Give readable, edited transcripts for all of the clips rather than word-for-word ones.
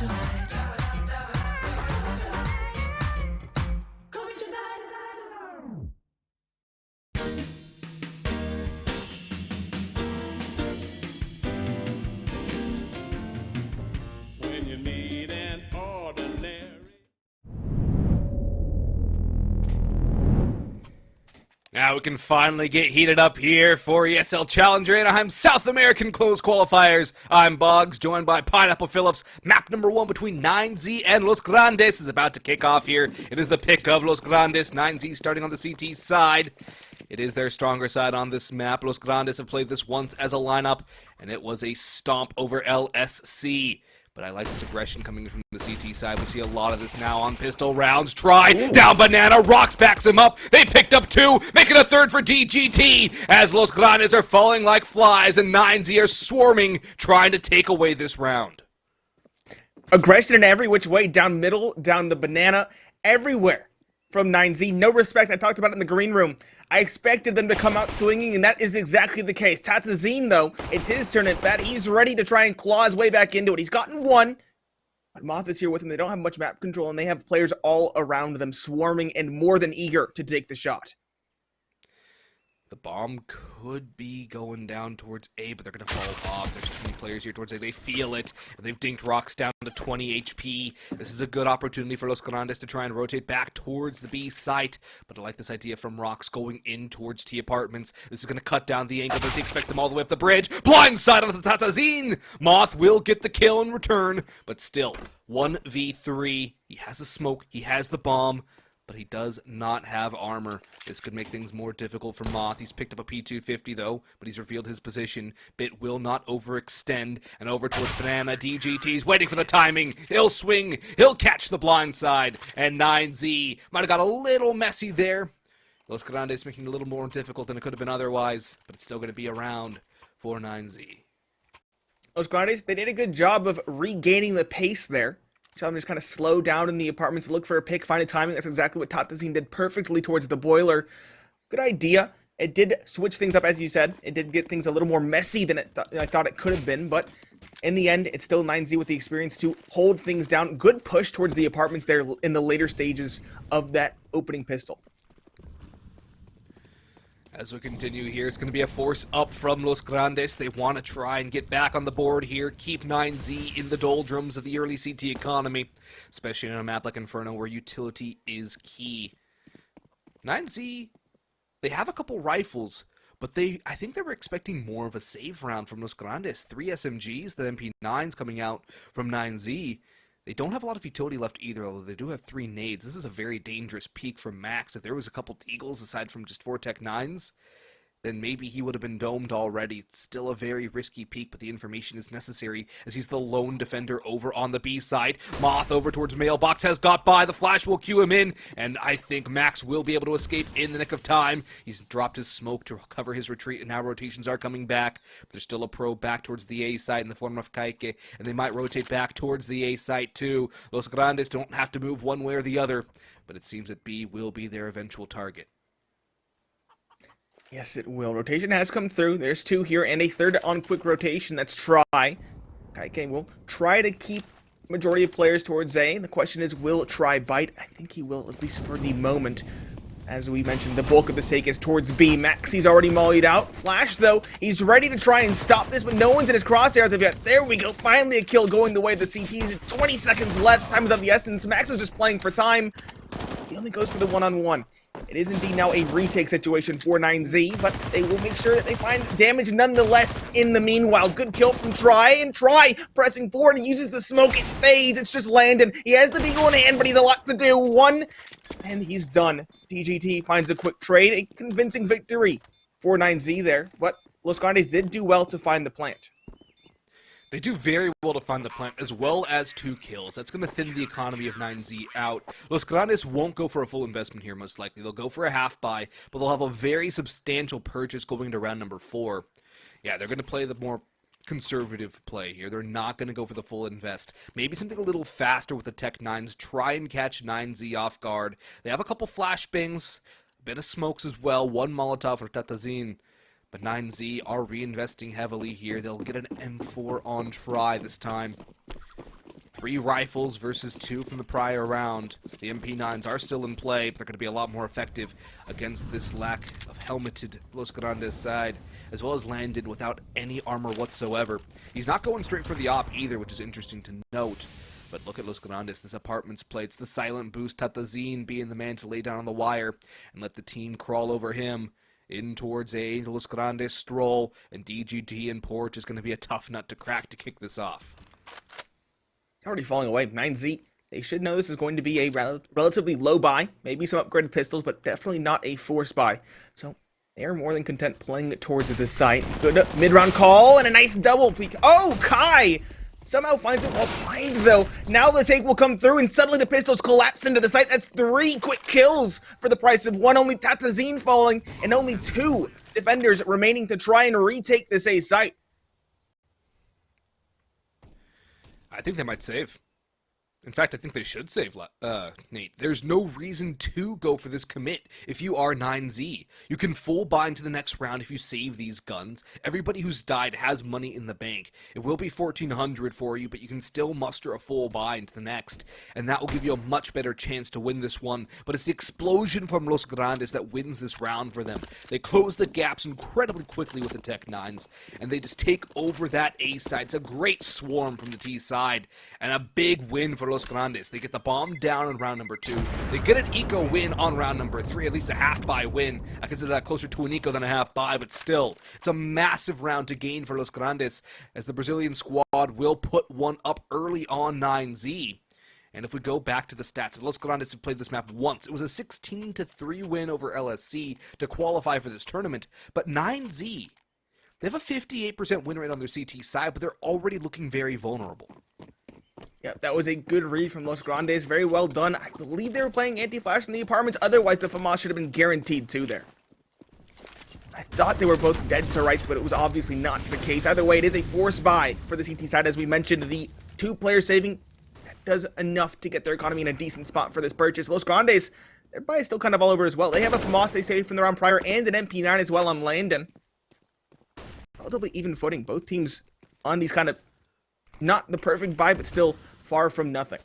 When you meet an ordinary. Now we can finally get heated up here for ESL Challenger Anaheim South American Closed Qualifiers. I'm Boggs, joined by Pineapple Phillips. Map number 1 between 9Z and Los Grandes is about to kick off here. It is the pick of Los Grandes, 9Z starting on the CT side. It is their stronger side on this map. Los Grandes have played this once as a lineup, and it was a stomp over LSC. But I like this aggression coming from the CT side. We see a lot of this now on pistol rounds. Try, down banana, Rocks backs him up. They picked up 2, making a 3rd for DGT, as Los Grandes are falling like flies, and 9Z are swarming, trying to take away this round. Aggression in every which way, down middle, down the banana, everywhere from 9Z. No respect. I talked about it in the green room. I expected them to come out swinging, and that is exactly the case. Tatazine, though, it's his turn at bat. He's ready to try and claw his way back into it. He's gotten 1, but Moth is here with him. They don't have much map control, and they have players all around them swarming and more than eager to take the shot. The bomb could be going down towards A, but they're going to fall off. There's too many players here towards A. They feel it, and they've dinked Rocks down to 20 HP. This is a good opportunity for Los Grandes to try and rotate back towards the B site, but I like this idea from Rocks going in towards T Apartments. This is going to cut down the angle. Does he expect them all the way up the bridge? Blindside onto the Tatazine! Moth will get the kill in return, but still, 1v3. He has a smoke, he has the bomb, but he does not have armor. This could make things more difficult for Moth. He's picked up a P250 though, but he's revealed his position. Bit will not overextend, and over towards Banana. DGT's waiting for the timing. He'll swing, he'll catch the blind side, and 9Z might have got a little messy there. Los Grandes making it a little more difficult than it could have been otherwise, but it's still going to be around for 9Z. Los Grandes, they did a good job of regaining the pace there. Tell them just kind of slow down in the apartments, look for a pick, find a timing. That's exactly what Tatazine did perfectly towards the boiler. Good idea. It did switch things up, as you said. It did get things a little more messy than I thought it could have been, but in the end, it's still 9Z with the experience to hold things down. Good push towards the apartments there in the later stages of that opening pistol. As we continue here, it's going to be a force up from Los Grandes. They want to try and get back on the board here, keep 9Z in the doldrums of the early CT economy, especially on a map like Inferno where utility is key. 9Z, they have a couple rifles, but I think they were expecting more of a save round from Los Grandes. 3 SMGs, the MP9s coming out from 9Z. They don't have a lot of utility left either, although they do have 3 nades. This is a very dangerous peak for Max. If there was a couple Eagles aside from just 4 Tech 9s, then maybe he would have been domed already. It's still a very risky peak, but the information is necessary as he's the lone defender over on the B side. Moth over towards Mailbox has got by. The flash will cue him in, and I think Max will be able to escape in the nick of time. He's dropped his smoke to cover his retreat, and now rotations are coming back. But there's still a probe back towards the A site in the form of Kaike, and they might rotate back towards the A site too. Los Grandes don't have to move one way or the other, but it seems that B will be their eventual target. Yes, it will. Rotation has come through. There's 2 here and a 3rd on quick rotation. That's try. Kaike will try to keep majority of players towards A. The question is, will try bite? I think he will, at least for the moment. As we mentioned, the bulk of this take is towards B. Maxi's already mollied out. Flash, though, he's ready to try and stop this, but no one's in his crosshairs as of yet. There we go. Finally a kill going the way of the CTs. It's 20 seconds left. Time is of the essence. Max is just playing for time. He only goes for the one-on-one. It is indeed now a retake situation for 9Z, but they will make sure that they find damage nonetheless in the meanwhile. Good kill from Try pressing forward. He uses the smoke. It fades. It's just Landon. He has the deagle in hand, but he's a lot to do. 1, and he's done. DGT finds a quick trade. A convincing victory for 9Z there, but Los Grandes did do well to find the plant. They do very well to find the plant, as well as 2 kills. That's going to thin the economy of 9Z out. Los Grandes won't go for a full investment here, most likely. They'll go for a half buy, but they'll have a very substantial purchase going into round number 4. Yeah, they're going to play the more conservative play here. They're not going to go for the full invest. Maybe something a little faster with the Tech 9s. Try and catch 9Z off guard. They have a couple flashbangs, a bit of smokes as well. 1 Molotov for Tatazine. But 9Z are reinvesting heavily here. They'll get an M4 on Try this time. 3 rifles versus 2 from the prior round. The MP9s are still in play, but they're going to be a lot more effective against this lack of helmeted Los Grandes side, as well as Landon without any armor whatsoever. He's not going straight for the op either, which is interesting to note. But look at Los Grandes, this apartment's plates, the silent boost, Tatazine being the man to lay down on the wire and let the team crawl over him. In towards a Los Grandes stroll, and DGT and Porch is going to be a tough nut to crack to kick this off. Already falling away. 9Z, they should know this is going to be a relatively low buy. Maybe some upgraded pistols, but definitely not a force buy. So they're more than content playing it towards this site. Good mid-round call and a nice double peek. Oh, Kai somehow finds it well behind, though. Now the take will come through, and suddenly the pistols collapse into the site. That's 3 quick kills for the price of 1. Only Tatazine falling, and only 2 defenders remaining to try and retake this A site. I think they might save. In fact, I think they should save, Nate. There's no reason to go for this commit if you are 9Z. You can full buy into the next round if you save these guns. Everybody who's died has money in the bank. It will be 1,400 for you, but you can still muster a full buy into the next, and that will give you a much better chance to win this one. But it's the explosion from Los Grandes that wins this round for them. They close the gaps incredibly quickly with the Tech 9s, and they just take over that A side. It's a great swarm from the T side, and a big win for Los Grandes. They get the bomb down in round number 2. They get an eco win on round number 3, at least a half buy win. I consider that closer to an eco than a half buy, but still, it's a massive round to gain for Los Grandes, as the Brazilian squad will put one up early on 9Z. And if we go back to the stats, Los Grandes have played this map once. It was a 16-3 win over LSC to qualify for this tournament, but 9Z, they have a 58% win rate on their CT side, but they're already looking very vulnerable. Yeah, that was a good read from Los Grandes. Very well done. I believe they were playing anti-flash in the apartments. Otherwise, the FAMAS should have been guaranteed too there. I thought they were both dead to rights, but it was obviously not the case. Either way, it is a force buy for the CT side. As we mentioned, the 2-player saving that does enough to get their economy in a decent spot for this purchase. Los Grandes, their buy is still kind of all over as well. They have a FAMAS they saved from the round prior and an MP9 as well on Landon. Relatively even footing. Both teams on these kind of not the perfect buy, but still far from nothing.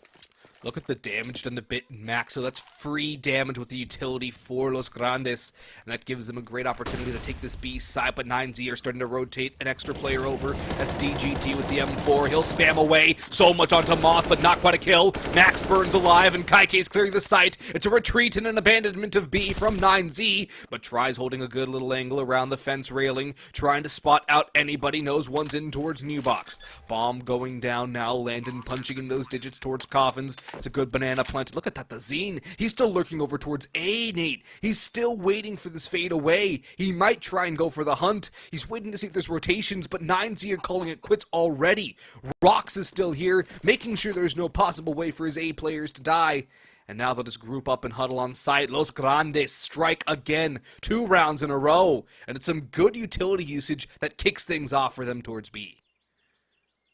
Look at the damage done to Bit and Max, so that's free damage with the utility for Los Grandes, and that gives them a great opportunity to take this B side, but 9Z are starting to rotate an extra player over. That's DGT with the M4. He'll spam away so much onto Moth, but not quite a kill. Max burns alive, and Kaike's clearing the site. It's a retreat and an abandonment of B from 9Z, but tries holding a good little angle around the fence railing, trying to spot out anybody, knows one's in towards New Box. Bomb going down now, Landon punching in those digits towards Coffins. It's a good banana plant. Look at that, the Zine. He's still lurking over towards A, Nate. He's still waiting for this fade away. He might try and go for the hunt. He's waiting to see if there's rotations, but 9Z are calling it quits already. Rox is still here, making sure there's no possible way for his A players to die. And now they'll just group up and huddle on site. Los Grandes strike again, 2 rounds in a row. And it's some good utility usage that kicks things off for them towards B.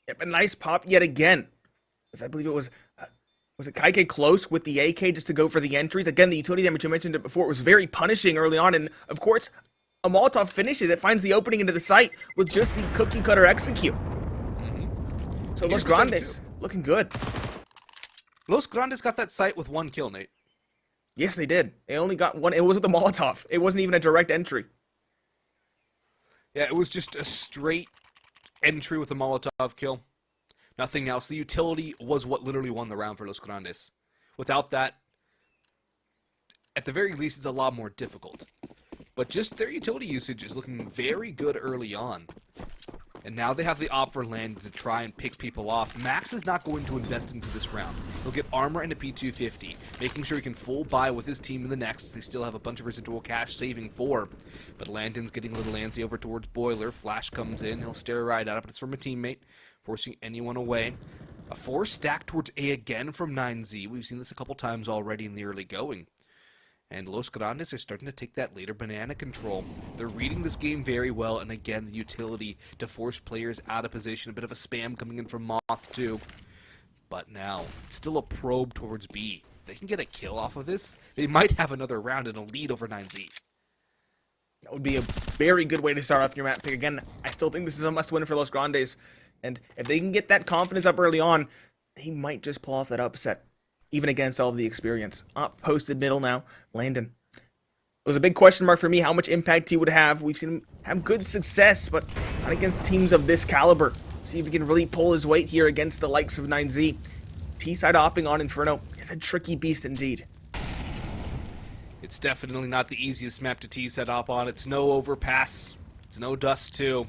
Yep, a nice pop yet again. I believe it was it Kaike close with the AK just to go for the entries? Again, the utility damage, you mentioned it before, it was very punishing early on, and of course, a Molotov finishes. It finds the opening into the site with just the cookie cutter execute. So Los Grandes, looking good. Los Grandes got that site with 1 kill, Nate. Yes, they did. They only got 1. It was with the Molotov. It wasn't even a direct entry. Yeah, it was just a straight entry with a Molotov kill. Nothing else. The utility was what literally won the round for Los Grandes. Without that, at the very least, it's a lot more difficult. But just their utility usage is looking very good early on. And now they have the op for land to try and pick people off. Max is not going to invest into this round. He'll get armor and a P250, making sure he can full buy with his team in the next. They still have a bunch of residual cash saving for. But Landon's getting a little antsy over towards Boiler. Flash comes in. He'll stare right at it, but it's from a teammate, forcing anyone away. A 4 stack towards A again from 9Z. We've seen this a couple times already in the early going. And Los Grandes are starting to take that later banana control. They're reading this game very well, and again, the utility to force players out of position. A bit of a spam coming in from Moth, too. But now, it's still a probe towards B. If they can get a kill off of this, they might have another round and a lead over 9Z. That would be a very good way to start off your map pick. Again, I still think this is a must-win for Los Grandes. And if they can get that confidence up early on, they might just pull off that upset, even against all of the experience. Up posted middle now, Landon. It was a big question mark for me how much impact he would have. We've seen him have good success, but not against teams of this caliber. Let's see if he can really pull his weight here against the likes of 9Z. T-side hopping on Inferno is a tricky beast indeed. It's definitely not the easiest map to T-set hop on. It's no overpass. It's no dust too.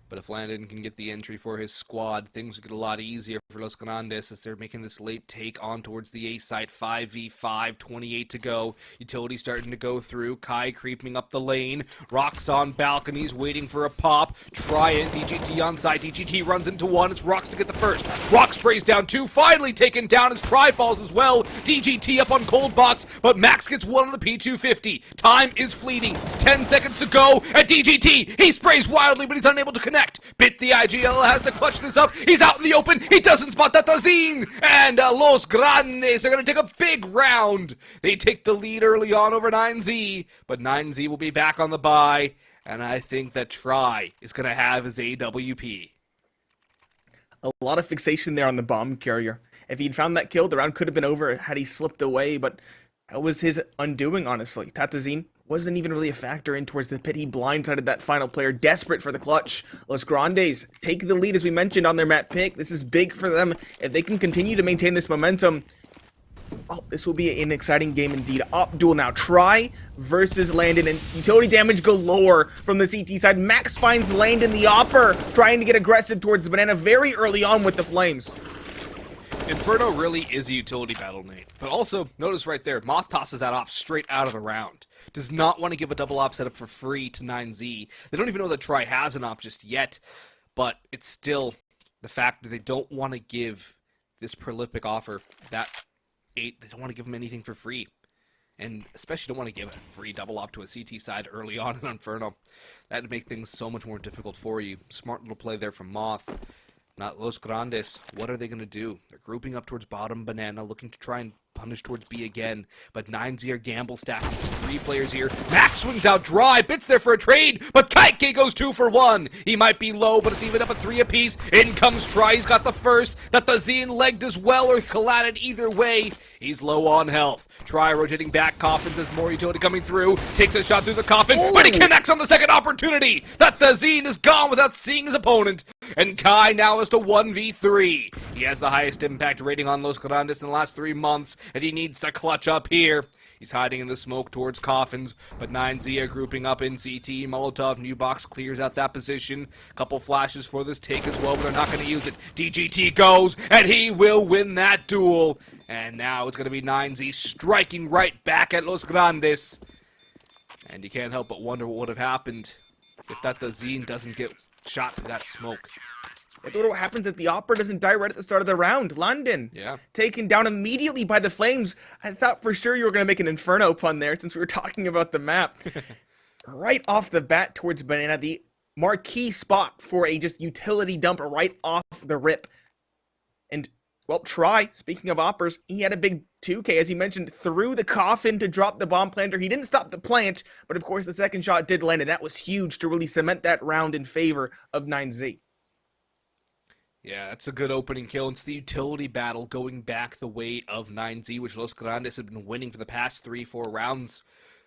But if Landon can get the entry for his squad, things will get a lot easier for Los Grandes as they're making this late take on towards the A site. 5v5, 28 to go. Utility starting to go through. Kai creeping up the lane. Rocks on balconies, waiting for a pop. Try DGT on side. DGT runs into one. It's Rocks to get the first. Rock sprays down two. Finally taken down as Try falls as well. DGT up on cold box, but Max gets one on the P250. Time is fleeting. 10 seconds to go at DGT. He sprays wildly, but he's unable to connect. Bit the IGL has to clutch this up. He's out in the open. He doesn't spot that Tazin. And Los Grandes are going to take a big round. They take the lead early on over 9Z, but 9Z will be back on the bye. And I think that Try is going to have his AWP. A lot of fixation there on the bomb carrier. If he'd found that kill, the round could have been over had he slipped away, but that was his undoing, honestly. Tatazine wasn't even really a factor in towards the pit. He blindsided that final player, desperate for the clutch. Los Grandes take the lead, as we mentioned, on their map pick. This is big for them. If they can continue to maintain this momentum, oh, this will be an exciting game indeed. Op duel now. Try versus Landon, and utility damage galore from the CT side. Max finds Landon, the Opper, trying to get aggressive towards the Banana very early on with the flames. Inferno really is a utility battle, Nate. But also, notice right there, Moth tosses that op straight out of the round. Does not want to give a double op setup for free to 9Z. They don't even know that Try has an op just yet, but it's still the fact that they don't want to give this prolific offer that 8. They don't want to give him anything for free. And especially don't want to give a free double op to a CT side early on in Inferno. That would make things so much more difficult for you. Smart little play there from Moth. Not Los Grandes. What are they going to do? They're grouping up towards bottom Banana, looking to try and punish towards B again. But 9Z are gamble stacking. Just 3 players here. Max swings out dry. Bits there for a trade, but Kaike goes 2 for 1. He might be low, but it's even up at 3 apiece. In comes Try. He's got the first. That Tazine legged as well or collided either way. He's low on health. Try rotating back. Coffins as more utility coming through. Takes a shot through the coffin, but he connects on the second opportunity. That Tazine is gone without seeing his opponent. And Kai now is to 1v3. He has the highest impact rating on Los Grandes in the last 3 months, and he needs to clutch up here. He's hiding in the smoke towards Coffins, but 9Z are grouping up in CT. Molotov, new box clears out that position. Couple flashes for this take as well, but they're not going to use it. DGT goes, and he will win that duel. And now it's going to be 9Z striking right back at Los Grandes. And you can't help but wonder what would have happened if that Tazine doesn't get shot through that smoke. I thought what happens if the Opera doesn't die right at the start of the round. London, taken down immediately by the flames. I thought for sure you were going to make an Inferno pun there since we were talking about the map. Right off the bat towards Banana, the marquee spot for a just utility dump right off the rip. And, well, Try, speaking of Oppers, he had a big 2K, as he mentioned, through the coffin to drop the bomb planter. He didn't stop the plant, but of course the second shot did land, and that was huge to really cement that round in favor of 9Z. Yeah, that's a good opening kill. It's the utility battle going back the way of 9Z, which Los Grandes have been winning for the past 3-4 rounds.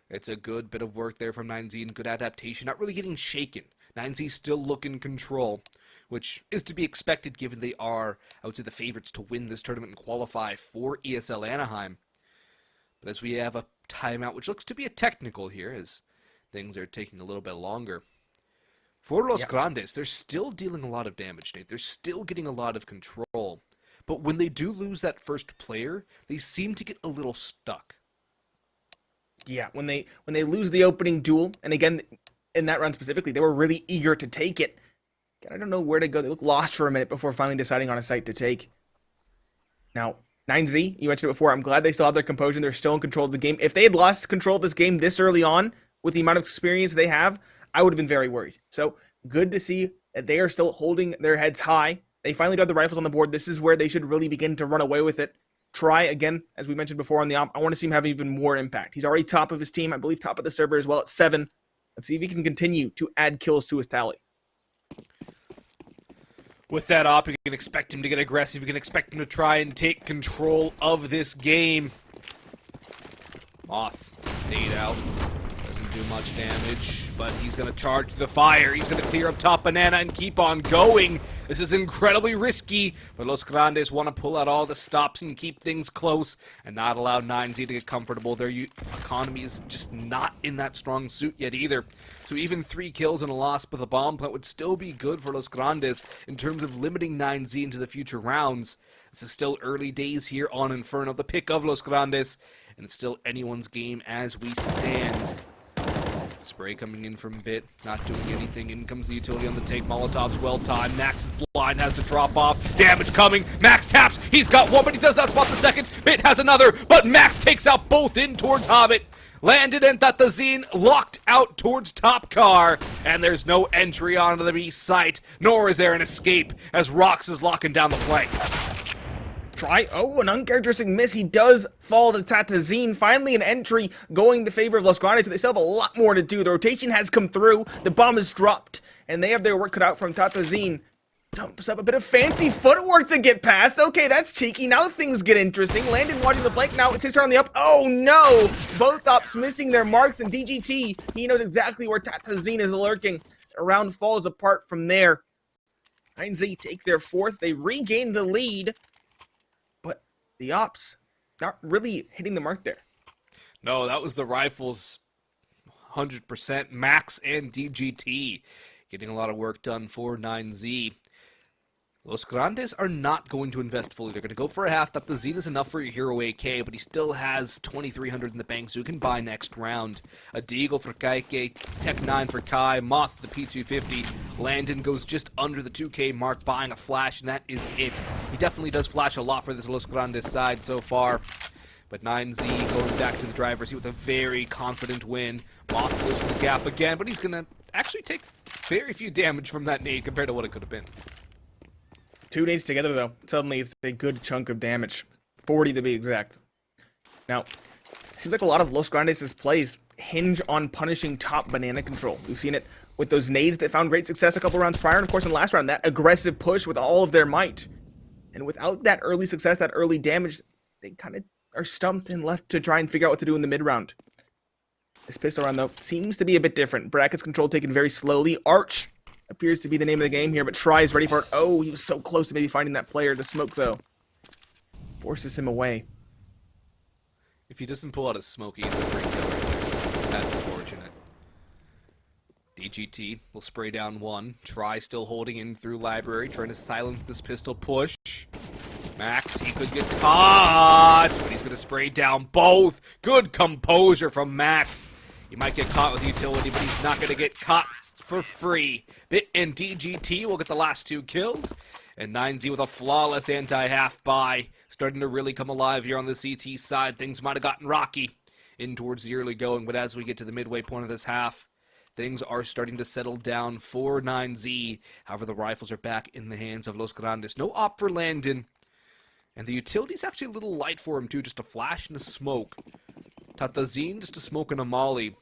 It's a good bit of work there from 9Z and good adaptation. Not really getting shaken. 9Z still look in control, which is to be expected given they are, I would say, the favorites to win this tournament and qualify for ESL Anaheim. But as we have a timeout, which looks to be a technical here, as things are taking a little bit longer. For Los Grandes, they're still dealing a lot of damage, Nate. They're still getting a lot of control. But when they do lose that first player, they seem to get a little stuck. Yeah, when they lose the opening duel, and again, in that round specifically, they were really eager to take it. I don't know where to go. They look lost for a minute before finally deciding on a site to take. Now, 9Z, you mentioned it before, I'm glad they still have their composure. They're still in control of the game. If they had lost control of this game this early on, with the amount of experience they have, I would have been very worried. So, good to see that they are still holding their heads high. They finally got the rifles on the board. This is where they should really begin to run away with it. Try, again, as we mentioned before on the op, I want to see him have even more impact. He's already top of his team, I believe top of the server as well at 7. Let's see if he can continue to add kills to his tally. With that op, you can expect him to get aggressive. You can expect him to try and take control of this game. Moth, fade out. Doesn't do much damage, but he's going to charge the fire. He's going to clear up top Banana and keep on going. This is incredibly risky, but Los Grandes want to pull out all the stops and keep things close and not allow 9Z to get comfortable. Their economy is just not in that strong suit yet either. So even 3 kills and a loss with a bomb plant would still be good for Los Grandes in terms of limiting 9Z into the future rounds. This is still early days here on Inferno, the pick of Los Grandes, and it's still anyone's game as we stand. Spray coming in from Bit, not doing anything. In comes the utility on the take. Molotov's well timed. Max is blind, has to drop off. Damage coming. Max taps. He's got one, but he does not spot the second. Bit has another, but Max takes out both in towards Hobbit. Landed and Tatazine locked out towards top car, and there's no entry onto the B site, nor is there an escape as Rox is locking down the flank. An uncharacteristic miss. He does fall to Tatazine. Finally, an entry going in the favor of Los Grandes, but they still have a lot more to do. The rotation has come through. The bomb is dropped, and they have their work cut out from Tatazine. Dumps up a bit of fancy footwork to get past. Okay, that's cheeky. Now things get interesting. Landon watching the flank. Now it's his turn on the up. Oh, no! Both ops missing their marks, and DGT, he knows exactly where Tatazine is lurking. The round falls apart from there. 9Z take their 4th. They regain the lead. The ops not really hitting the mark there. No, that was the Rifles 100%. Max and DGT getting a lot of work done for 9Z. Los Grandes are not going to invest fully. They're going to go for a half. That the Zine is enough for your hero AK, but he still has 2,300 in the bank, so he can buy next round. A Deagle for Kaike, Tech 9 for Kai, Moth the P250. Landon goes just under the 2K mark, buying a flash, and that is it. He definitely does flash a lot for this Los Grandes side so far. But 9Z going back to the driver's seat with a very confident win. Moth goes for the gap again, but he's going to actually take very few damage from that nade compared to what it could have been. 2 nades together, though. Suddenly, it's a good chunk of damage. 40 to be exact. Now, it seems like a lot of Los Grandes' plays hinge on punishing top banana control. We've seen it with those nades that found great success a couple rounds prior, and of course in the last round, that aggressive push with all of their might. And without that early success, that early damage, they kind of are stumped and left to try and figure out what to do in the mid-round. This pistol round, though, seems to be a bit different. Brackets control taken very slowly. Arch appears to be the name of the game here, but Try is ready for it. Oh, he was so close to maybe finding that player. The smoke, though, forces him away. If he doesn't pull out a smoke, he's a free kill right there. That's unfortunate. DGT will spray down 1. Try still holding in through library, trying to silence this pistol push. Max, he could get caught, but he's going to spray down both. Good composure from Max. He might get caught with utility, but he's not going to get caught for free. Bit and DGT will get the last 2 kills. And 9Z with a flawless anti-half buy. Starting to really come alive here on the CT side. Things might have gotten rocky in towards the early going, but as we get to the midway point of this half, things are starting to settle down for 9Z. However, the rifles are back in the hands of Los Grandes. No op for Landon. And the utility's actually a little light for him, too. Just a flash and a smoke. Tatazine, just a smoke and a molly.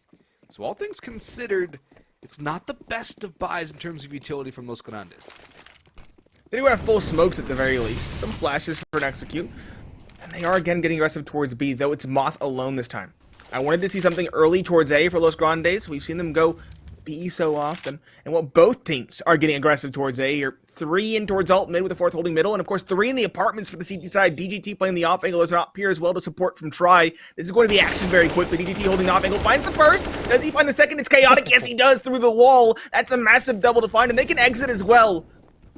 So all things considered, it's not the best of buys in terms of utility from Los Grandes. They do have full smokes at the very least. Some flashes for an execute. And they are again getting aggressive towards B, though it's Moth alone this time. I wanted to see something early towards A for Los Grandes. We've seen them go B so often. And well, both teams are getting aggressive towards A here. 3 in towards alt mid with the 4th holding middle. And of course, 3 in the apartments for the CT side. DGT playing the off angle. There's an op here as well to support from Try. This is going to be action very quickly. DGT holding the off angle. Finds the first. Does he find the second? It's chaotic. Yes, he does through the wall. That's a massive double to find. And they can exit as well.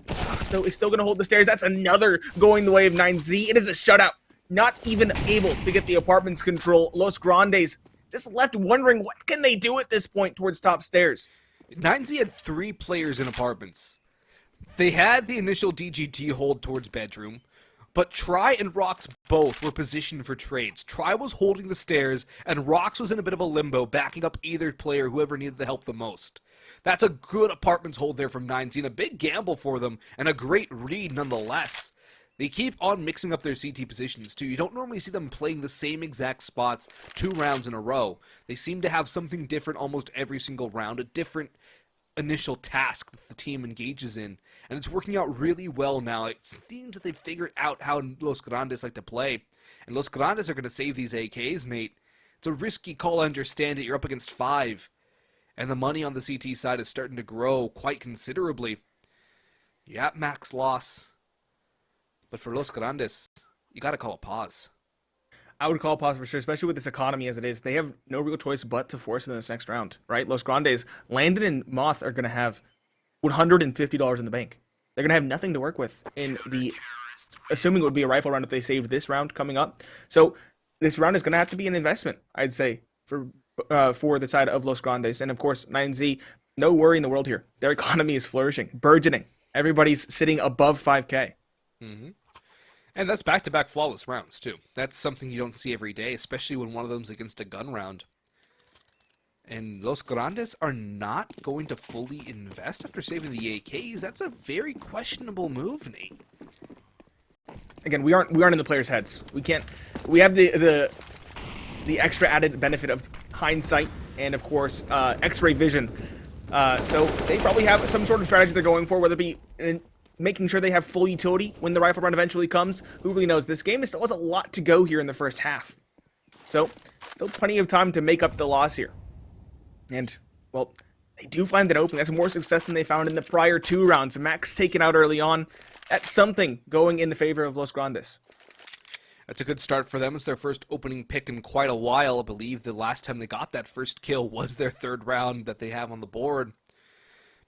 Fox, is still going to hold the stairs. That's another going the way of 9Z. It is a shutout. Not even able to get the apartments control. Los Grandes just left wondering what can they do at this point towards top stairs. 9Z had 3 players in apartments. They had the initial DGT hold towards bedroom, but Try and Rox both were positioned for trades. Try was holding the stairs, and Rox was in a bit of a limbo, backing up either player, whoever needed the help the most. That's a good apartments hold there from 9Z, and a big gamble for them, and a great read nonetheless. They keep on mixing up their CT positions too. You don't normally see them playing the same exact spots 2 rounds in a row. They seem to have something different almost every single round, a different initial task that the team engages in, and it's working out really well now. It seems that they've figured out how Los Grandes like to play, and Los Grandes are going to save these AKs, Nate. It's a risky call, I understand it. You're up against 5, and the money on the CT side is starting to grow quite considerably. Yeah, max loss, but for Los Grandes, you got to call a pause. I would call a pause for sure, especially with this economy as it is. They have no real choice but to force it in this next round, right? Los Grandes, Landon and Moth are going to have $150 in the bank. They're going to have nothing to work with in the, assuming it would be a rifle round if they saved this round coming up. So this round is going to have to be an investment, I'd say, for the side of Los Grandes. And of course, 9Z, no worry in the world here. Their economy is flourishing, burgeoning. Everybody's sitting above 5K. Mm-hmm. And that's back-to-back flawless rounds, too. That's something you don't see every day, especially when one of them's against a gun round. And Los Grandes are not going to fully invest after saving the AKs. That's a very questionable move, Nate. Again, we aren't in the players' heads. We have the extra added benefit of hindsight and, of course, X-ray vision. So they probably have some sort of strategy they're going for, whether it be making sure they have full utility when the rifle round eventually comes. Who really knows? This game still has a lot to go here in the first half. So, still plenty of time to make up the loss here. And, well, they do find that opening. That's more success than they found in the prior 2 rounds. Max taken out early on. That's something going in the favor of Los Grandes. That's a good start for them. It's their first opening pick in quite a while. I believe the last time they got that first kill was their 3rd round that they have on the board.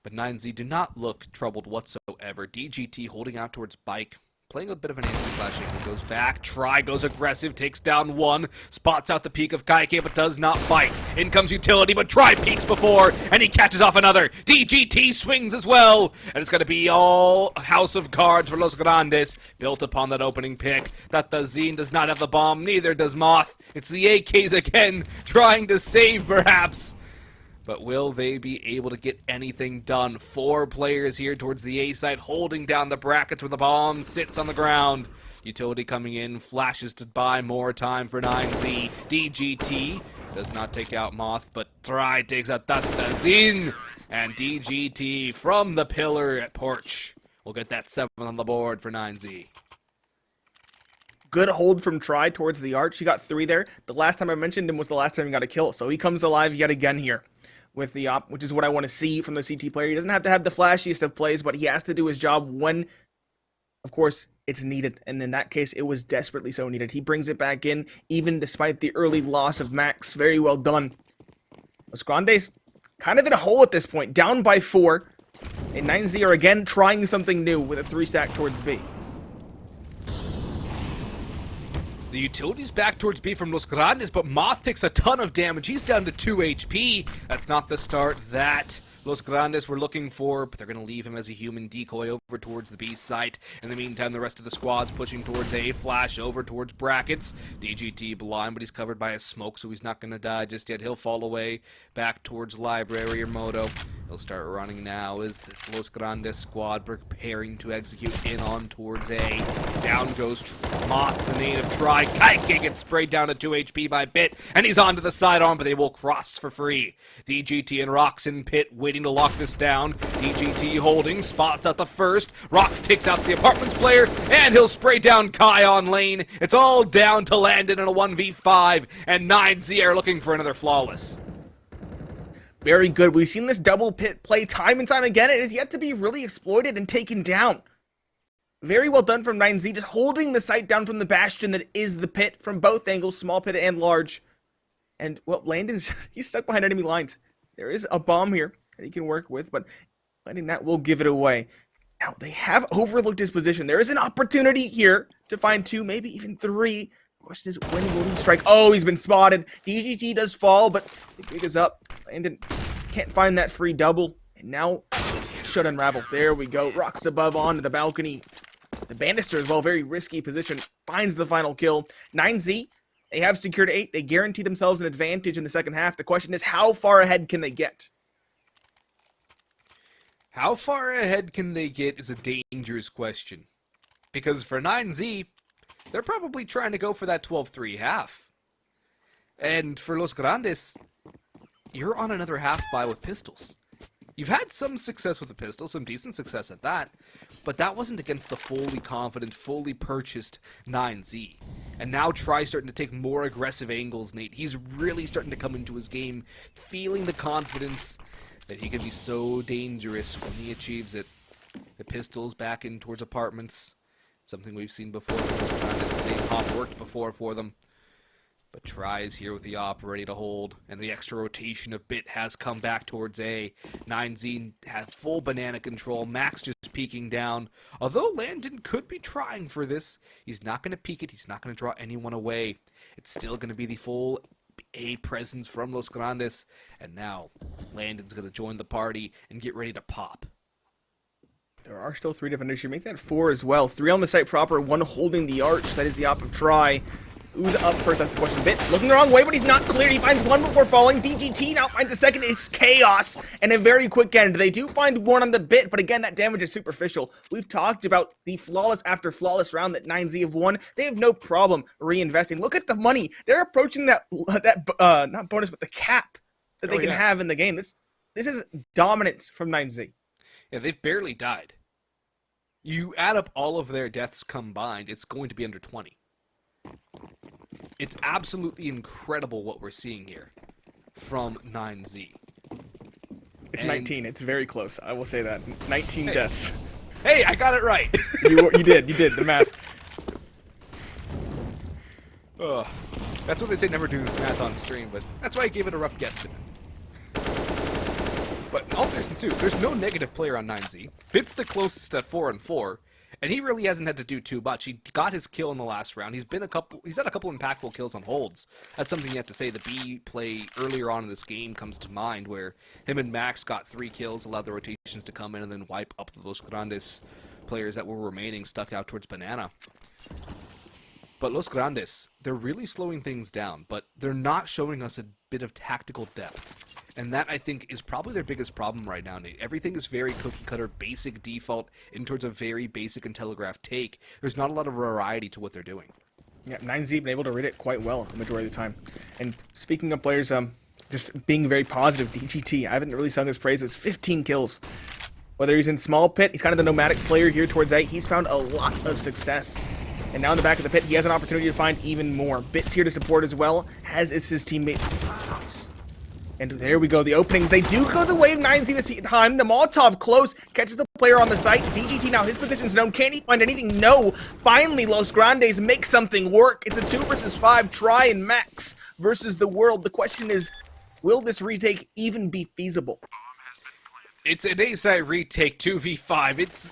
But 9Z do not look troubled whatsoever. DGT holding out towards Bike, playing a bit of an anti-flash angle, goes back, Try goes aggressive, takes down 1, spots out the peek of Kaike, but does not bite. In comes Utility, but Try peeks before, and he catches off another. DGT swings as well, and it's going to be all House of Cards for Los Grandes, built upon that opening pick. That the Zine does not have the bomb, neither does Moth. It's the AKs again, trying to save perhaps. But will they be able to get anything done? 4 players here towards the A side, holding down the brackets where the bomb sits on the ground. Utility coming in, flashes to buy more time for 9Z. DGT does not take out Moth, but Try takes out Tatazin. And DGT from the pillar at Porch will get that 7th on the board for 9Z. Good hold from Try towards the arch. He got 3 there. The last time I mentioned him was the last time he got a kill. So he comes alive yet again here with the op, which is what I want to see from the CT player. He doesn't have to have the flashiest of plays, but he has to do his job when, of course, it's needed. And in that case, it was desperately so needed. He brings it back in, even despite the early loss of Max. Very well done. Los Grandes kind of in a hole at this point, down by 4. And 9Z are again trying something new with a 3-stack towards B. The Utility's back towards B from Los Grandes, but Moth takes a ton of damage. He's down to 2 HP. That's not the start that Los Grandes were looking for, but they're going to leave him as a human decoy over towards the B site. In the meantime, the rest of the squad's pushing towards A, flash over towards brackets. DGT blind, but he's covered by a smoke, so he's not going to die just yet. He'll fall away back towards Library or Moto. He'll start running now as the Los Grandes squad preparing to execute in on towards A. Down goes Moth, the native Try. Kaike gets sprayed down to 2 HP by Bit, and he's onto the sidearm, but they will cross for free. DGT and Rox in pit waiting to lock this down. DGT holding, spots out the first. Rox takes out the apartments player, and he'll spray down Kai on lane. It's all down to Landon in a 1v5, and 9Z are looking for another flawless. Very good. We've seen this double pit play time and time again. It is yet to be really exploited and taken down. Very well done from 9Z, just holding the site down from the bastion that is the pit from both angles, small pit and large. And, well, Landon's, he's stuck behind enemy lines. There is a bomb here that he can work with, but letting that will give it away. Now, they have overlooked his position. There is an opportunity here to find 2, maybe even 3. The question is, when will he strike? Oh, he's been spotted. DGT does fall, but the gig is up. Landon can't find that free double, and now should unravel. There we go. Rocks above onto the balcony. The Bannister as well, very risky position, finds the final kill. 9Z, they have secured 8. They guarantee themselves an advantage in the second half. The question is, how far ahead can they get? How far ahead can they get is a dangerous question. Because for 9Z, they're probably trying to go for that 12-3 half. And for Los Grandes, you're on another half buy with pistols. You've had some success with the pistol, some decent success at that, but that wasn't against the fully confident, fully purchased 9Z. And now Try's starting to take more aggressive angles, Nate. He's really starting to come into his game, feeling the confidence that he can be so dangerous when he achieves it. The pistol's back in towards apartments, something we've seen before. The same pop worked before for them. But Try is here with the op ready to hold, and the extra rotation of Bit has come back towards A. 9Z has full banana control, Max just peeking down. Although Landon could be trying for this, he's not going to peek it, he's not going to draw anyone away. It's still going to be the full A presence from Los Grandes, and now Landon's going to join the party and get ready to pop. There are still 3 defenders. You make that 4 as well. 3 on the site proper, 1 holding the arch. That is the op of Try. Who's up first? That's the question. Bit looking the wrong way, but he's not cleared. He finds 1 before falling. DGT now finds a second. It's chaos and a very quick end. They do find 1 on the Bit, but again, that damage is superficial. We've talked about the flawless after flawless round that 9Z have won. They have no problem reinvesting. Look at the money. They're approaching that not bonus, but the cap that they can have in the game. This is dominance from 9Z. Yeah, they've barely died. You add up all of their deaths combined, it's going to be under 20. It's absolutely incredible what we're seeing here from 9Z. It's 19. It's very close. I will say that. 19 deaths. Hey, I got it right. You did. The math. Ugh. That's what they say, never do math on stream, but that's why I gave it a rough guesstimate. But in all seriousness too, there's no negative player on 9Z. Bit's the closest at 4-4, and he really hasn't had to do too much. He got his kill in the last round. He's had a couple impactful kills on holds. That's something you have to say. The B play earlier on in this game comes to mind, where him and Max got 3 kills, allowed the rotations to come in and then wipe up those Grandes players that were remaining stuck out towards Banana. But Los Grandes, they're really slowing things down, but they're not showing us a bit of tactical depth. And that, I think, is probably their biggest problem right now, Nate. Everything is very cookie-cutter, basic default, in towards a very basic and telegraphed take. There's not a lot of variety to what they're doing. Yeah, 9Z been able to read it quite well the majority of the time. And speaking of players, just being very positive, DGT, I haven't really sung his praises. 15 kills. Whether he's in small pit, he's kind of the nomadic player here towards A. He's found a lot of success. And now in the back of the pit, he has an opportunity to find even more. Bit's here to support as well, as is his teammate. And there we go, the openings. They do go the way of 9Z this time. The Molotov close, catches the player on the site. DGT now, his position's known. Can he find anything? No. Finally, Los Grandes make something work. It's a 2 versus 5, Try and Max versus the world. The question is, will this retake even be feasible? It's an A-side retake, 2v5. It's...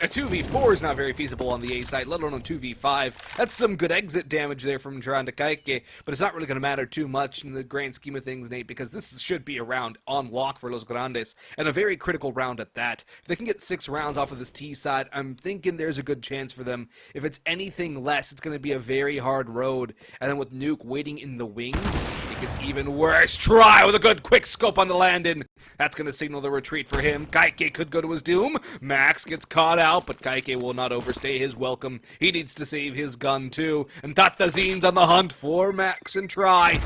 A 2v4 is not very feasible on the A side, let alone a 2v5. That's some good exit damage there from Kaike, but it's not really going to matter too much in the grand scheme of things, Nate, because this should be a round on lock for Los Grandes, and a very critical round at that. If they can get 6 rounds off of this T side, I'm thinking there's a good chance for them. If it's anything less, it's going to be a very hard road, and then with Nuke waiting in the wings, it gets even worse. Try with a good quick scope on the landing. That's going to signal the retreat for him. Kaike could go to his doom. Max gets caught out, but Kaike will not overstay his welcome. He needs to save his gun too. And Tatazin's on the hunt for Max and Try.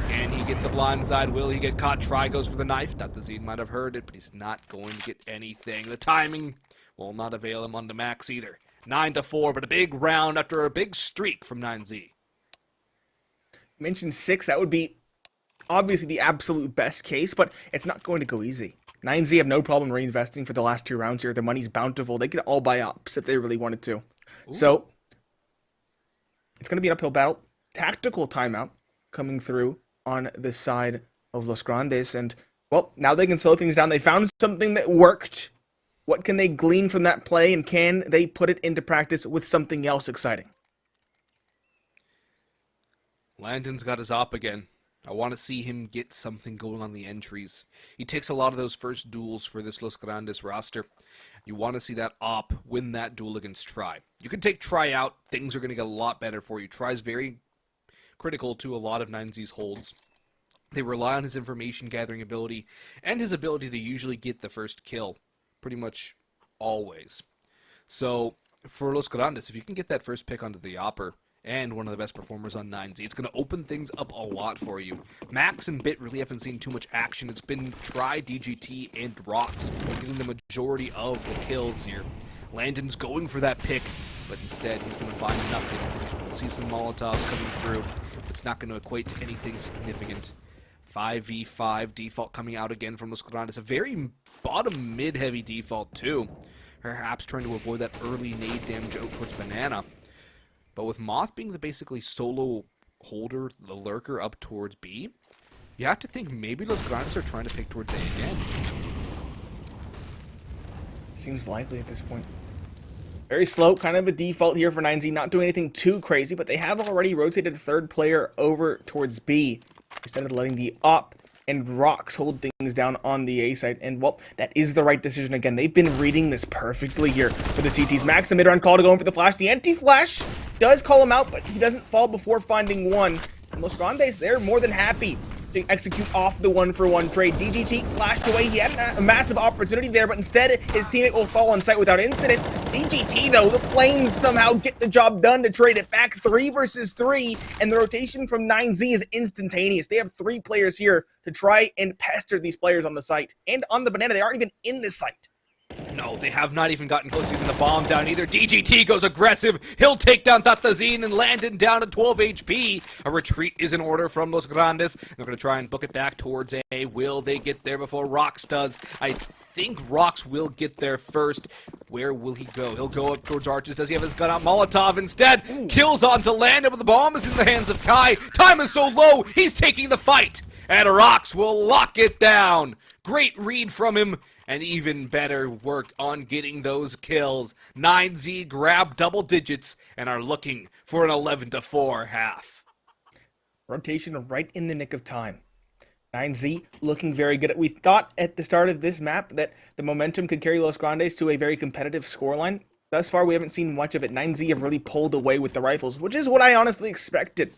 Can he get the blind side? Will he get caught? Try goes for the knife. Tatazin might have heard it, but he's not going to get anything. The timing will not avail him onto Max either. 9-4, but a big round after a big streak from 9Z. Mentioned 6, that would be obviously the absolute best case, but it's not going to go easy. 9Z have no problem reinvesting for the last 2 rounds here. The money's bountiful. They could all buy ups if they really wanted to. Ooh. So, it's going to be an uphill battle. Tactical timeout coming through on the side of Los Grandes. And, well, now they can slow things down. They found something that worked. What can they glean from that play, and can they put it into practice with something else exciting? Landon's got his op again. I want to see him get something going on the entries. He takes a lot of those first duels for this Los Grandes roster. You want to see that op win that duel against Try. You can take Try out. Things are going to get a lot better for you. Try's very critical to a lot of 9Z's holds. They rely on his information gathering ability and his ability to usually get the first kill. Pretty much always. So, for Los Grandes, if you can get that first pick onto the Opper and one of the best performers on 9Z. It's going to open things up a lot for you. Max and Bit really haven't seen too much action. It's been Try, DGT, and Rocks getting the majority of the kills here. Landon's going for that pick, but instead he's going to find nothing. We'll see some Molotovs coming through. It's not going to equate to anything significant. 5v5 default coming out again from Los Grandes. A very bottom mid-heavy default too. Perhaps trying to avoid that early nade damage out towards Banana. But with Moth being the basically solo holder, the lurker up towards B, you have to think maybe Los Grandes are trying to pick towards A again. Seems likely at this point. Very slow, kind of a default here for 9Z, not doing anything too crazy, but they have already rotated a third player over towards B, instead of letting the Op and Rocks hold things down on the A side. And, well, that is the right decision again. They've been reading this perfectly here for the CTs. Max, a mid-round call to go in for the flash. The anti-flash does call him out, but he doesn't fall before finding one. And Los Grandes, they're more than happy to execute off the one-for-one trade. DGT flashed away. He had a massive opportunity there, but instead his teammate will fall on site without incident. DGT, though, the Flames somehow get the job done to trade it back 3 versus 3, and the rotation from 9Z is instantaneous. They have 3 players here to try and pester these players on the site. And on the Banana, they aren't even in the site. No, they have not even gotten close to getting the bomb down either. DGT goes aggressive. He'll take down Tatazine and Landon down at 12 HP. A retreat is in order from Los Grandes. They're going to try and book it back towards A. Will they get there before Rox does? I think Rox will get there first. Where will he go? He'll go up towards Arches. Does he have his gun out? Molotov instead kills onto Landon, but the bomb is in the hands of Kai. Time is so low, he's taking the fight. And Rox will lock it down. Great read from him. And even better work on getting those kills. 9Z grab double digits and are looking for an 11-4 half. Rotation right in the nick of time. 9Z looking very good. We thought at the start of this map that the momentum could carry Los Grandes to a very competitive scoreline. Thus far, we haven't seen much of it. 9Z have really pulled away with the rifles, which is what I honestly expected.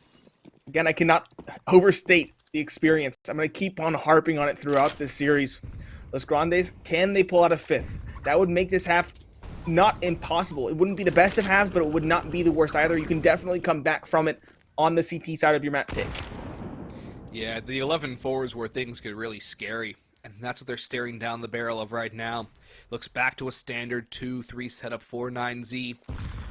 Again, I cannot overstate the experience. I'm going to keep on harping on it throughout this series. Los Grandes, can they pull out a 5th? That would make this half not impossible. It wouldn't be the best of halves, but it would not be the worst either. You can definitely come back from it on the CT side of your map pick. Yeah, the 11-4 is where things get really scary, and that's what they're staring down the barrel of right now. Looks back to a standard 2-3 setup for 9Z.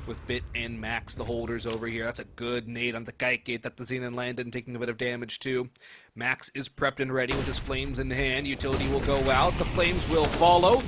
With Bit and Max, the holders over here. That's a good nade on the kite gate that the Xen and Landon taking a bit of damage too. Max is prepped and ready with his flames in hand. Utility will go out. The flames will follow.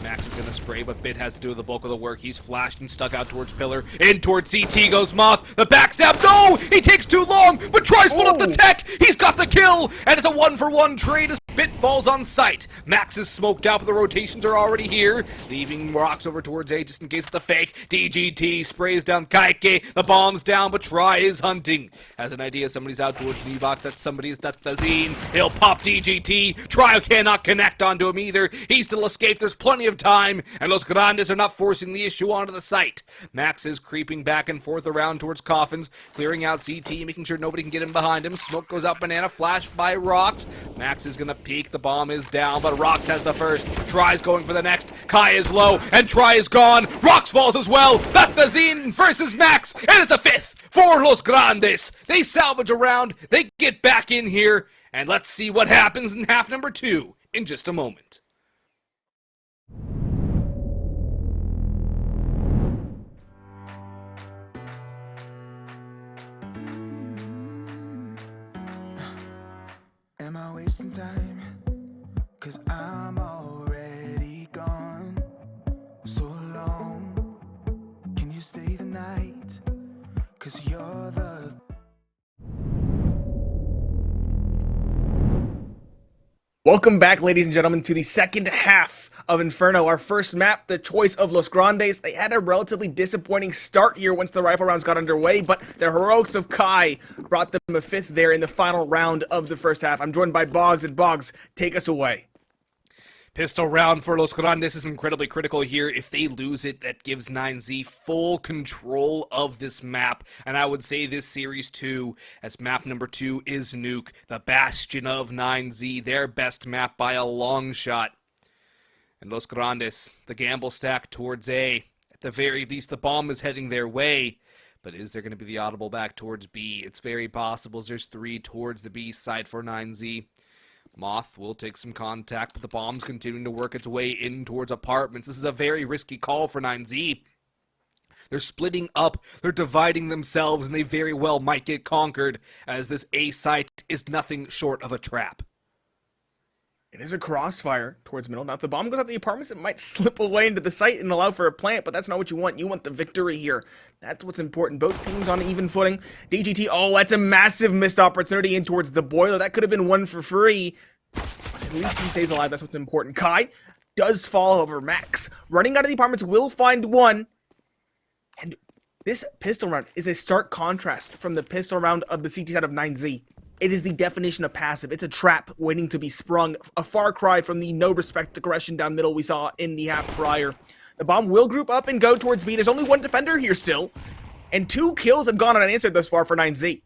Max is going to spray, but Bit has to do the bulk of the work. He's flashed and stuck out towards Pillar. In towards CT goes Moth. The backstab. No! He takes too long, but tries to pull up the tech. He's got the kill, and it's a 1-for-1 trade as Bit falls on sight. Max is smoked out, but the rotations are already here. Leaving Rocks over towards A just in case it's a fake. DGT sprays down Kaike. The bomb's down, but Try is hunting. Has an idea somebody's out towards the box. That somebody's Tatazine. He'll pop DGT. Try cannot connect onto him either. He still escaped. There's plenty of time, and Los Grandes are not forcing the issue onto the site. Max is creeping back and forth around towards Coffins, clearing out CT, making sure nobody can get him behind him. Smoke goes out Banana, flash by Rocks. Max is gonna peek. The bomb is down, but Rocks has the first. Try's going for the next. Kai is low, and Try is gone. Rocks falls as well. Tatazine versus Max, and it's a 5th for Los Grandes. They salvage a round. They get back in here, and let's see what happens in half number 2 in just a moment. Am I wasting time? 'Cause I'm already gone so long. Can you stay the night? 'Cause you're the... Welcome back, ladies and gentlemen, to the second half of Inferno. Our first map, the choice of Los Grandes. They had a relatively disappointing start here once the rifle rounds got underway, but the heroics of Kai brought them a 5th there in the final round of the first half. I'm joined by Boggs, and Boggs, take us away. Pistol round for Los Grandes is incredibly critical here. If they lose it, that gives 9Z full control of this map. And I would say this series too, as map number 2 is Nuke, the bastion of 9Z, their best map by a long shot. And Los Grandes, the gamble stack towards A. At the very least, the bomb is heading their way. But is there going to be the audible back towards B? It's very possible. There's 3 towards the B side for 9Z. Moth will take some contact, but the bomb's continuing to work its way in towards apartments. This is a very risky call for 9Z. They're splitting up, they're dividing themselves, and they very well might get conquered, as this A site is nothing short of a trap. It is a crossfire towards middle. Now, if the bomb goes out the apartments, it might slip away into the site and allow for a plant, but that's not what you want. You want the victory here. That's what's important. Both teams on even footing. DGT, oh, that's a massive missed opportunity in towards the boiler. That could have been one for free. But at least he stays alive. That's what's important. Kai does fall over. Max, running out of the apartments, will find one. And this pistol round is a stark contrast from the pistol round of the CT side of 9Z. It is the definition of passive. It's a trap waiting to be sprung. A far cry from the no respect aggression down middle we saw in the half prior. The bomb will group up and go towards B. There's only one defender here still. And 2 kills have gone unanswered thus far for 9Z.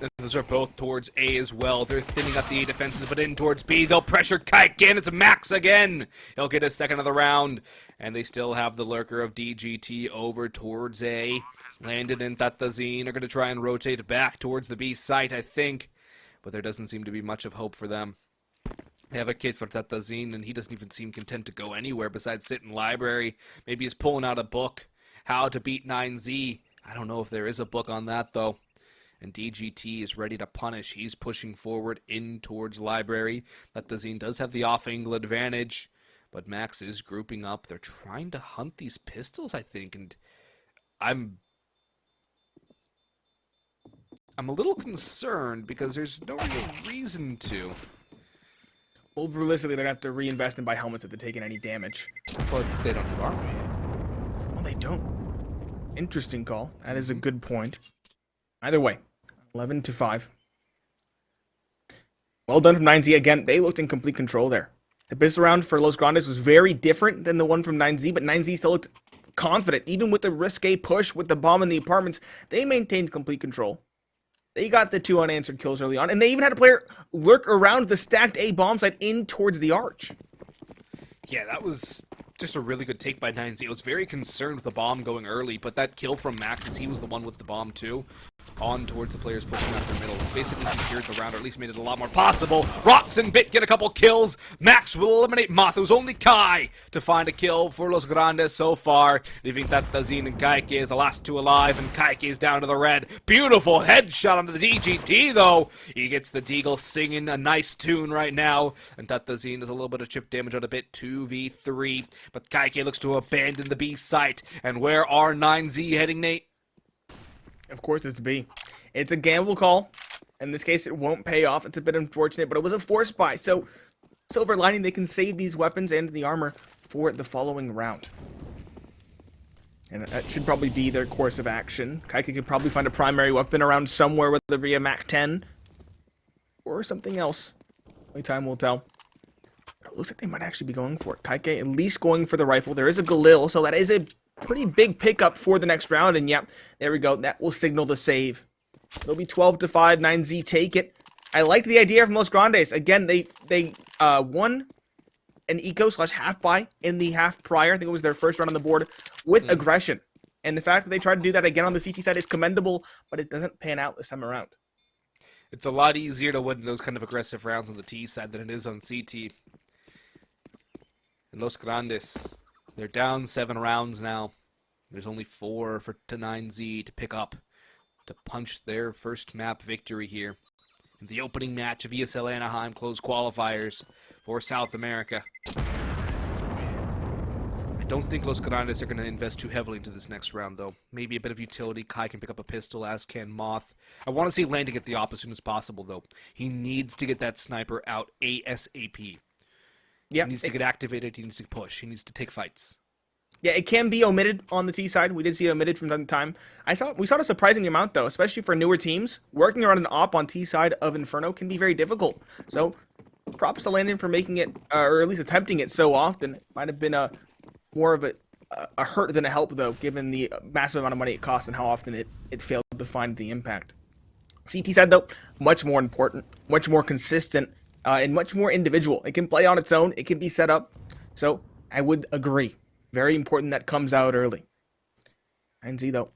And those are both towards A as well. They're thinning up the A defenses, but in towards B. They'll pressure Kai again. It's Max again. He'll get a second of the round. And they still have the lurker of DGT over towards A. Landon and Tatazine are going to try and rotate back towards the B site, I think. But there doesn't seem to be much of hope for them. They have a kid for Tatazine, and he doesn't even seem content to go anywhere besides sit in library. Maybe he's pulling out a book. How to beat 9Z. I don't know if there is a book on that, though. And DGT is ready to punish. He's pushing forward in towards library. Tatazine does have the off-angle advantage. But Max is grouping up. They're trying to hunt these pistols, I think. And I'm a little concerned because there's no real reason to. Well, realistically, they're going to have to reinvest and buy helmets if they're taking any damage. But they don't have armor. Well, they don't. Interesting call. That is a good point. Either way, 11-5. Well done from 9Z again. They looked in complete control there. The pistol round for Los Grandes was very different than the one from 9Z, but 9Z still looked confident. Even with the risque push with the bomb in the apartments, they maintained complete control. They got the 2 unanswered kills early on, and they even had a player lurk around the stacked A bomb site in towards the arch. Yeah, that was just a really good take by 9Z. I was very concerned with the bomb going early, but that kill from Max, as he was the one with the bomb too, on towards the players pushing after middle. Basically secured the round, or at least made it a lot more possible. Rox and Bit get a couple kills. Max will eliminate Moth. It was only Kai to find a kill for Los Grandes so far, leaving Tatazine and Kaike as the last 2 alive, and Kaike is down to the red. Beautiful headshot onto the DGT, though. He gets the Deagle singing a nice tune right now, and Tatazine does a little bit of chip damage on a Bit, 2v3, but Kaike looks to abandon the B site. And where are 9Z heading, Nate? Of course, it's B. It's a gamble call. In this case, it won't pay off. It's a bit unfortunate, but it was a force buy. So, silver lining, they can save these weapons and the armor for the following round. And that should probably be their course of action. Kaike could probably find a primary weapon around somewhere, whether it be a MAC-10 or something else. Only time will tell. But it looks like they might actually be going for it. Kaike at least going for the rifle. There is a Galil, so that is a pretty big pickup for the next round, and yeah, there we go. That will signal the save. It'll be 12-5. 9Z take it. I liked the idea from Los Grandes. Again, they won an eco/half buy in the half prior. I think it was their first round on the board with aggression. And the fact that they tried to do that again on the CT side is commendable, but it doesn't pan out this time around. It's a lot easier to win those kind of aggressive rounds on the T side than it is on CT. And Los Grandes, they're down 7 rounds now. There's only 4 to 9Z to pick up to punch their first map victory here in the opening match of ESL Anaheim closed qualifiers for South America. I don't think Los Grandes are going to invest too heavily into this next round, though. Maybe a bit of utility. Kai can pick up a pistol, as can Moth. I want to see Landon get the op as soon as possible, though. He needs to get that sniper out ASAP. Yeah, he needs to get activated. He needs to push. He needs to take fights. Yeah, it can be omitted on the T side. We did see it omitted from time to time. We saw a surprising amount, though, especially for newer teams. Working around an op on T side of Inferno can be very difficult. So, props to Landon for making it, or at least attempting it so often. It might have been more of a hurt than a help, though, given the massive amount of money it costs and how often it failed to find the impact. CT side, though, much more important, much more consistent, and much more individual. It can play on its own. It can be set up. So, I would agree. Very important that comes out early. 9Z, though.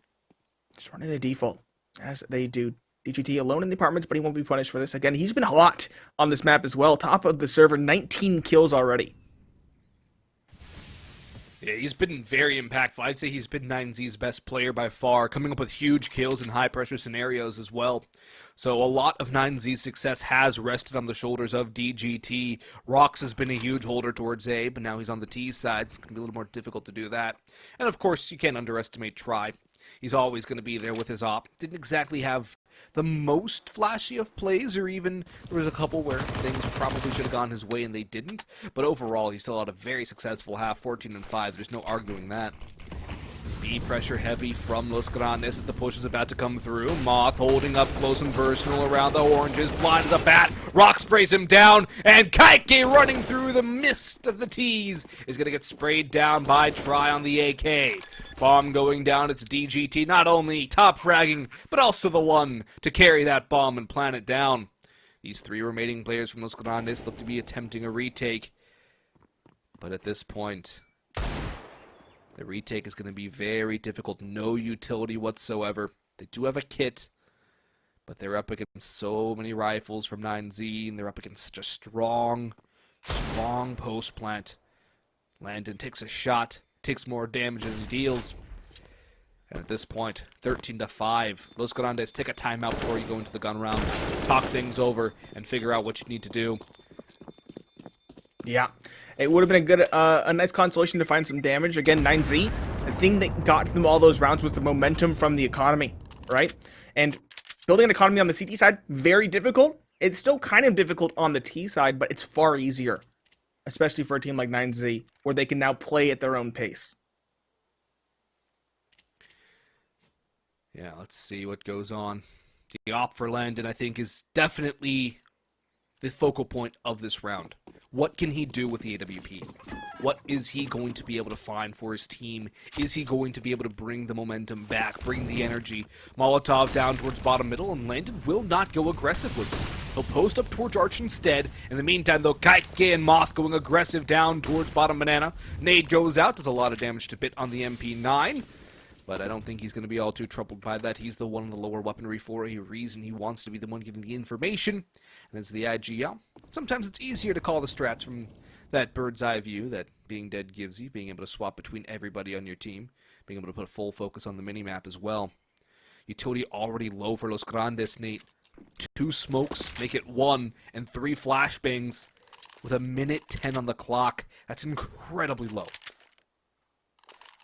Just running a default, as they do. DGT alone in the apartments, but he won't be punished for this. Again, he's been hot on this map as well. Top of the server, 19 kills already. Yeah, he's been very impactful. I'd say he's been 9Z's best player by far, coming up with huge kills in high-pressure scenarios as well. So a lot of 9Z's success has rested on the shoulders of DGT. Rox has been a huge holder towards A, but now he's on the T side, so it's going to be a little more difficult to do that. And of course, you can't underestimate Try. He's always going to be there with his op. Didn't exactly have the most flashy of plays, or even there was a couple where things probably should have gone his way and they didn't. But overall, he still had a very successful half, 14-5. There's no arguing that. B pressure heavy from Los Grandes as the push is about to come through. Moth holding up close and versatile around the oranges, blind as a bat. Rock sprays him down, and Kaike running through the mist of the T's is going to get sprayed down by Try on the AK. Bomb going down, it's DGT, not only top fragging, but also the one to carry that bomb and plant it down. These three remaining players from Los Grandes look to be attempting a retake. But at this point, the retake is going to be very difficult. No utility whatsoever. They do have a kit, but they're up against so many rifles from 9Z, and they're up against such a strong post plant. Landon takes a shot, takes more damage than he deals. And at this point, 13-5. Los Grandes, take a timeout before you go into the gun round. Talk things over and figure out what you need to do. Yeah, it would have been a good, a nice consolation to find some damage. Again, 9Z, the thing that got them all those rounds was the momentum from the economy, right? And building an economy on the CT side, very difficult. It's still kind of difficult on the T side, but it's far easier, especially for a team like 9Z, where they can now play at their own pace. Yeah, let's see what goes on. The op for Landon, I think, is definitely the focal point of this round. What can he do with the AWP? What is he going to be able to find for his team? Is he going to be able to bring the momentum back, bring the energy? Molotov down towards bottom middle, and Landon will not go aggressively. He'll post up towards Arch instead. In the meantime, though, Kaike and Moth going aggressive down towards bottom banana. Nade goes out, does a lot of damage to Bit on the MP9. But I don't think he's going to be all too troubled by that. He's the one in the lower weaponry for a reason. He wants to be the one getting the information. And as the IGL, sometimes it's easier to call the strats from that bird's eye view that being dead gives you, being able to swap between everybody on your team, being able to put a full focus on the minimap as well. Utility already low for Los Grandes, Nate. 2 smokes, make it 1, and 3 flashbangs with a minute 10 on the clock. That's incredibly low.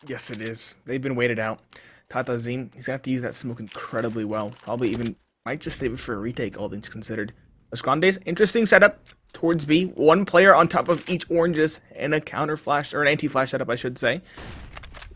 Yes, it is. They've been waited out. Tata Zim, he's going to have to use that smoke incredibly well. Probably even might just save it for a retake, all things considered. Los Grandes, interesting setup towards B. 1 player on top of each oranges and a counter flash, or an anti-flash setup, I should say.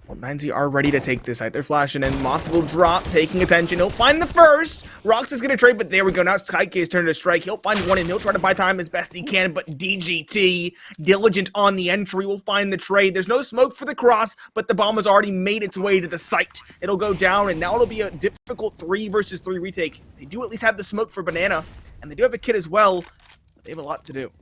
Well, 9Z are ready to take this side. They're flashing in. Moth will drop, taking attention. He'll find the first. Rox is going to trade, but there we go. Now Skyke is turning to strike. He'll find one, and he'll try to buy time as best he can, but DGT, diligent on the entry, will find the trade. There's no smoke for the cross, but the bomb has already made its way to the site. It'll go down, and now it'll be a difficult 3 versus 3 retake. They do at least have the smoke for Banana, and they do have a kit as well, but they have a lot to do.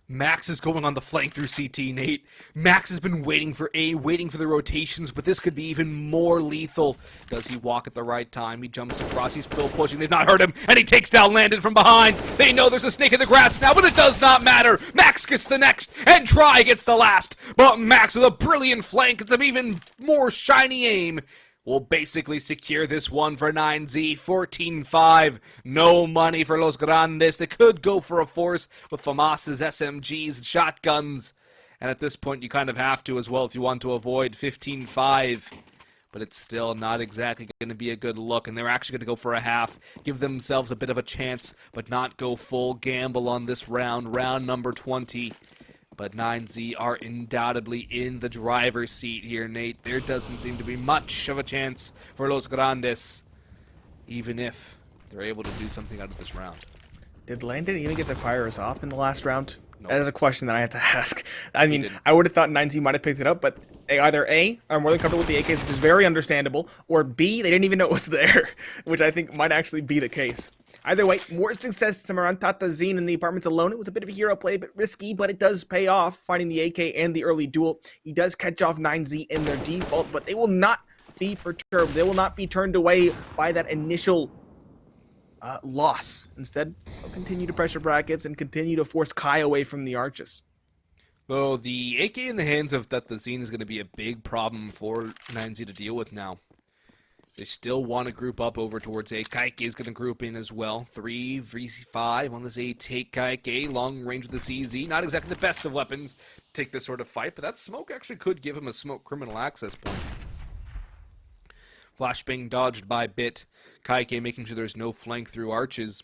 Max is going on the flank through CT, Nate. Max has been waiting for A, waiting for the rotations, but this could be even more lethal. Does he walk at the right time? He jumps across, he's still pushing, they've not heard him, and he takes down Landon from behind. They know there's a snake in the grass now, but it does not matter. Max gets the next, and Try gets the last. But Max with a brilliant flank and some even more shiny aim will basically secure this one for 9Z, 14-5. No money for Los Grandes. They could go for a force with FAMAS's SMGs and shotguns. And at this point, you kind of have to as well if you want to avoid 15-5. But it's still not exactly going to be a good look. And they're actually going to go for a half, give themselves a bit of a chance, but not go full gamble on this round, round number 20. But 9Z are undoubtedly in the driver's seat here, Nate. There doesn't seem to be much of a chance for Los Grandes, even if they're able to do something out of this round. Did Landon even get to fire his op in the last round? Nope. That is a question that I had to ask. I mean, I would have thought 9Z might have picked it up, but they either A, are more than comfortable with the AKs, which is very understandable, or B, they didn't even know it was there, which I think might actually be the case. Either way, more success to Marantata Zine in the apartments alone. It was a bit of a hero play, a bit risky, but it does pay off, finding the AK and the early duel. He does catch off 9Z in their default, but they will not be perturbed. They will not be turned away by that initial loss. Instead, they'll continue to pressure brackets and continue to force Kai away from the arches. Though the AK in the hands of Zine is going to be a big problem for 9Z to deal with now. They still want to group up over towards A. Kaike is going to group in as well. 3v5 on this A. Take Kaike, long range with the CZ. Not exactly the best of weapons to take this sort of fight, but that smoke actually could give him a smoke criminal access point. Flashbang dodged by Bit. Kaike making sure there's no flank through arches.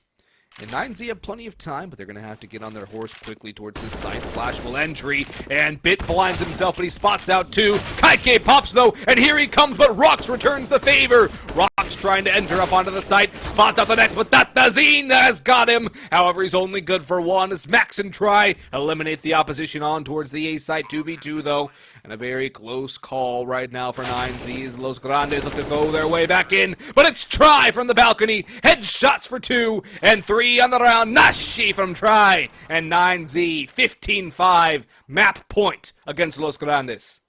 And 9Z have plenty of time, but they're going to have to get on their horse quickly towards this side. Flashful entry, and Bit blinds himself, but he spots out two. Kaike pops, though, and here he comes, but Rox returns the favor. Rox trying to enter up onto the site, spots out the next, but Zine has got him. However, he's only good for one as Max and Try eliminate the opposition on towards the A site. 2v2, though, and a very close call right now for 9Z's. Los Grandes look to go their way back in, but it's Try from the balcony. Headshots for 2, and 3 on the round. Nashi from Try, and 9Z 15-5 map point against Los Grandes.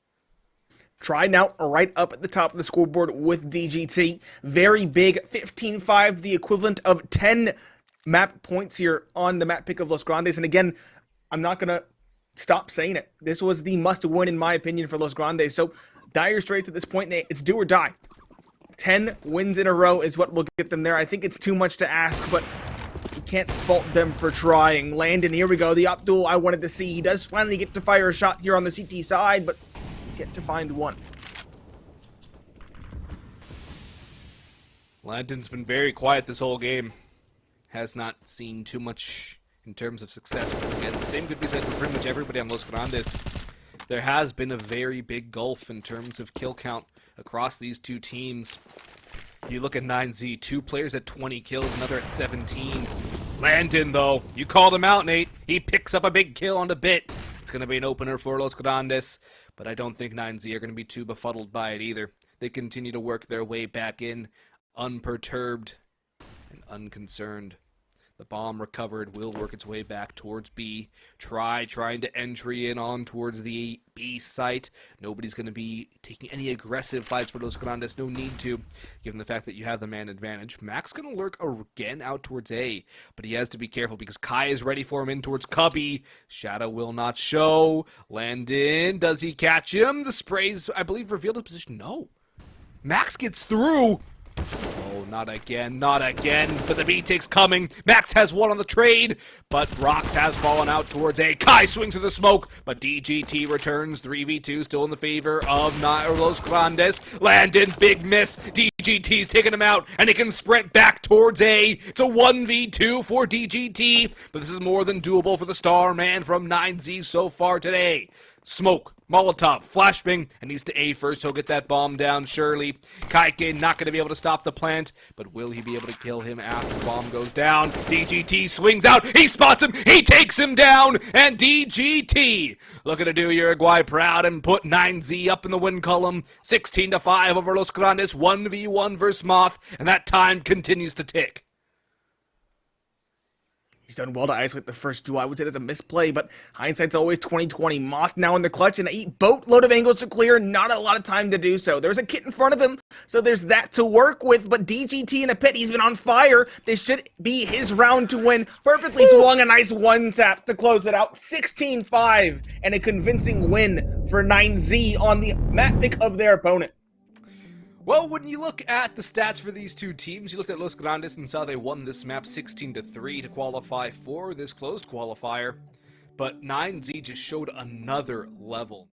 Try now right up at the top of the scoreboard with DGT. Very big, 15-5, the equivalent of 10 map points here on the map pick of Los Grandes. And again, I'm not going to stop saying it. This was the must-win, in my opinion, for Los Grandes. So Dire Straits at this point, it's do or die. 10 wins in a row is what will get them there. I think it's too much to ask, but you can't fault them for trying. Landon, here we go. The Abdul I wanted to see. He does finally get to fire a shot here on the CT side, but he's yet to find one. Landon's been very quiet this whole game. Has not seen too much in terms of success. And the same could be said for pretty much everybody on Los Grandes. There has been a very big gulf in terms of kill count across these two teams. You look at 9Z, 2 players at 20 kills, another at 17. Landon, though, you called him out, Nate. He picks up a big kill on the Bit. It's going to be an opener for Los Grandes, but I don't think 9Z are going to be too befuddled by it either. They continue to work their way back in, unperturbed and unconcerned. The bomb recovered will work its way back towards B. Trying to entry in on towards the B site. Nobody's going to be taking any aggressive fights for Los Grandes. No need to, given the fact that you have the man advantage. Max going to lurk again out towards A, but he has to be careful because Kai is ready for him in towards Cubby. Shadow will not show. Landon, does he catch him? The sprays, I believe, revealed his position. No. Max gets through. Oh, not again, not again. But the B-Tick's coming. Max has one on the trade, but Rox has fallen out towards A. Kai swings through the smoke, but DGT returns. 3v2 still in the favor of Los Grandes. Landon, big miss. DGT's taking him out, and he can sprint back towards A. It's a 1v2 for DGT, but this is more than doable for the star man from 9Z so far today. Smoke, Molotov, flashbang, and he's to A first. He'll get that bomb down, surely. Kaike not going to be able to stop the plant, but will he be able to kill him after the bomb goes down? DGT swings out, he spots him, he takes him down, and DGT looking to do Uruguay proud and put 9Z up in the win column. 16-5 over Los Grandes, 1v1 versus Moth, and that time continues to tick. He's done well to isolate the first duel. I would say that's a misplay, but hindsight's always 20/20. Moth now in the clutch, and a boatload of angles to clear. Not a lot of time to do so. There's a kit in front of him, so there's that to work with, but DGT in the pit, he's been on fire. This should be his round to win. Perfectly swung, a nice one-tap to close it out. 16-5, and a convincing win for 9Z on the map pick of their opponent. Well, when you look at the stats for these two teams, you looked at Los Grandes and saw they won this map 16-3 to qualify for this closed qualifier, but 9Z just showed another level.